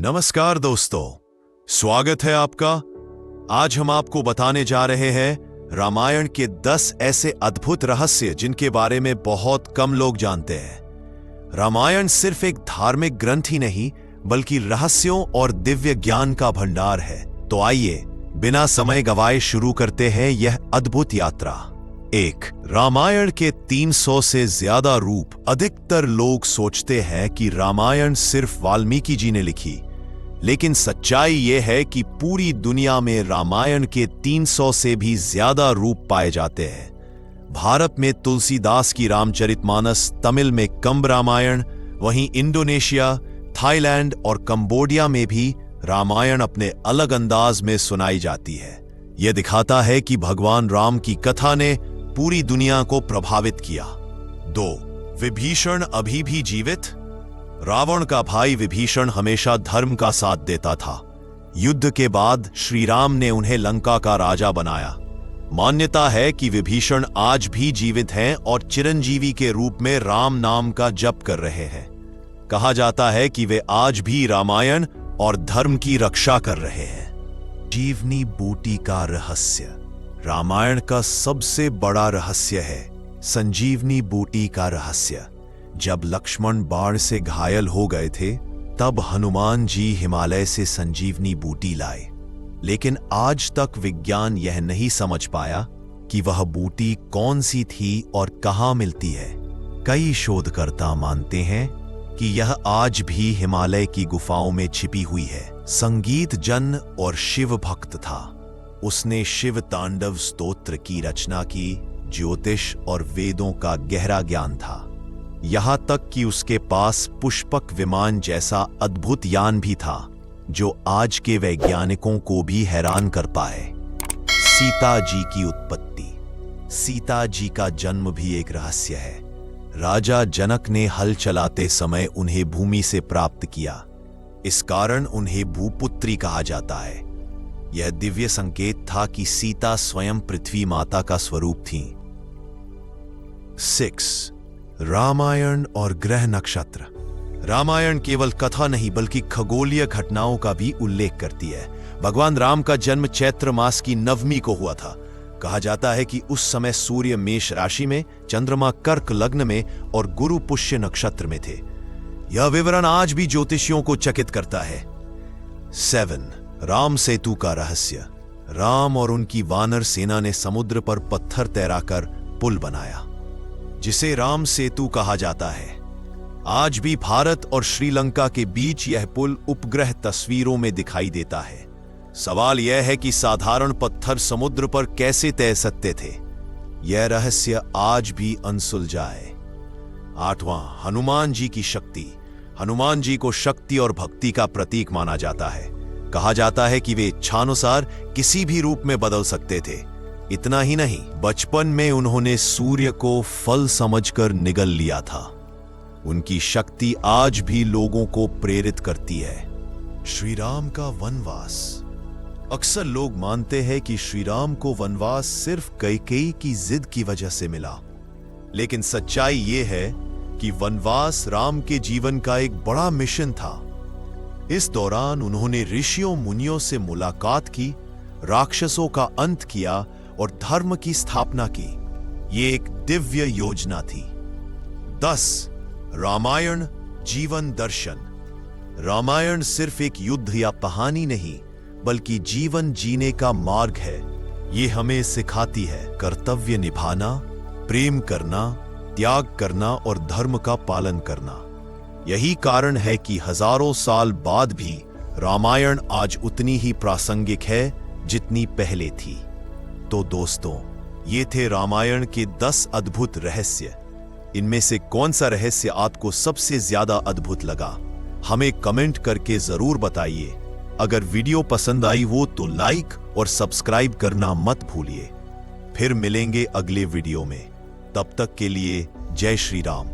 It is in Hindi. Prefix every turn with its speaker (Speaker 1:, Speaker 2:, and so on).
Speaker 1: नमस्कार दोस्तों, स्वागत है आपका। आज हम आपको बताने जा रहे हैं रामायण के 10 ऐसे अद्भुत रहस्य जिनके बारे में बहुत कम लोग जानते हैं। रामायण सिर्फ एक धार्मिक ग्रंथ ही नहीं बल्कि रहस्यों और दिव्य ज्ञान का भंडार है। तो आइए बिना समय गवाए शुरू करते हैं यह अद्भुत यात्रा। 1. रामायण के 300 से ज्यादा रूप। अधिकतर लोग सोचते हैं कि रामायण सिर्फ वाल्मीकि जी ने लिखी, लेकिन सच्चाई यह है कि पूरी दुनिया में रामायण के 300 से भी ज्यादा रूप पाए जाते हैं। भारत में तुलसीदास की रामचरितमानस, तमिल में कंब रामायण, वहीं इंडोनेशिया, थाईलैंड और कंबोडिया में भी रामायण अपने अलग अंदाज में सुनाई जाती है। यह दिखाता है कि भगवान राम की कथा ने पूरी दुनिया को प्रभावित किया। 2. विभीषण अभी भी जीवित। रावण का भाई विभीषण हमेशा धर्म का साथ देता था। युद्ध के बाद श्री राम ने उन्हें लंका का राजा बनाया। मान्यता है कि विभीषण आज भी जीवित हैं और चिरंजीवी के रूप में राम नाम का जप कर रहे हैं। कहा जाता है कि वे आज भी रामायण और धर्म की रक्षा कर रहे हैं। संजीवनी बूटी का रहस्य। रामायण का सबसे बड़ा रहस्य है संजीवनी बूटी का रहस्य। जब लक्ष्मण बाण से घायल हो गए थे, तब हनुमान जी हिमालय से संजीवनी बूटी लाए। लेकिन आज तक विज्ञान यह नहीं समझ पाया कि वह बूटी कौन सी थी और कहां मिलती है। कई शोधकर्ता मानते हैं कि यह आज भी हिमालय की गुफाओं में छिपी हुई है। संगीत जन और शिव भक्त था। उसने शिव तांडव स्तोत्र की रचना की। ज्योतिष और वेदों का गहरा ज्ञान था। यहां तक कि उसके पास पुष्पक विमान जैसा अद्भुत यान भी था, जो आज के वैज्ञानिकों को भी हैरान कर पाए। सीता जी की उत्पत्ति। सीता जी का जन्म भी एक रहस्य है। राजा जनक ने हल चलाते समय उन्हें भूमि से प्राप्त किया। इस कारण उन्हें भूपुत्री कहा जाता है। यह दिव्य संकेत था कि सीता स्वयं पृथ्वी माता का स्वरूप थी। 6. रामायण और ग्रह नक्षत्र। रामायण केवल कथा नहीं बल्कि खगोलीय घटनाओं का भी उल्लेख करती है। भगवान राम का जन्म चैत्र मास की नवमी को हुआ था। कहा जाता है कि उस समय सूर्य मेष राशि में, चंद्रमा कर्क लग्न में और गुरु पुष्य नक्षत्र में थे। यह विवरण आज भी ज्योतिषियों को चकित करता है। 7. राम सेतु का रहस्य। राम और उनकी वानर सेना ने समुद्र पर पत्थर तैराकर पुल बनाया, जिसे राम सेतु कहा जाता है। आज भी भारत और श्रीलंका के बीच यह पुल उपग्रह तस्वीरों में दिखाई देता है। सवाल यह है कि साधारण पत्थर समुद्र पर कैसे तैर सकते थे। यह रहस्य आज भी अनसुलझा है। 8वां, हनुमान जी की शक्ति। हनुमान जी को शक्ति और भक्ति का प्रतीक माना जाता है। कहा जाता है कि वे इच्छानुसार किसी भी रूप में बदल सकते थे। इतना ही नहीं, बचपन में उन्होंने सूर्य को फल समझकर निगल लिया था। उनकी शक्ति आज भी लोगों को प्रेरित करती है। श्री राम का वनवास। अक्सर लोग मानते हैं कि श्री राम को वनवास सिर्फ कैकेयी की जिद की वजह से मिला, लेकिन सच्चाई यह है कि वनवास राम के जीवन का एक बड़ा मिशन था। इस दौरान उन्होंने ऋषियों मुनियों से मुलाकात की, राक्षसों का अंत किया और धर्म की स्थापना की। ये एक दिव्य योजना थी। 10. रामायण जीवन दर्शन। रामायण सिर्फ एक युद्ध या कहानी नहीं बल्कि जीवन जीने का मार्ग है। ये हमें सिखाती है कर्तव्य निभाना, प्रेम करना, त्याग करना और धर्म का पालन करना। यही कारण है कि हजारों साल बाद भी रामायण आज उतनी ही प्रासंगिक है जितनी पहले थी। तो दोस्तों, ये थे रामायण के 10 अद्भुत रहस्य। इनमें से कौन सा रहस्य आपको सबसे ज्यादा अद्भुत लगा, हमें कमेंट करके जरूर बताइए। अगर वीडियो पसंद आई हो तो लाइक और सब्सक्राइब करना मत भूलिए। फिर मिलेंगे अगले वीडियो में। तब तक के लिए जय श्री राम।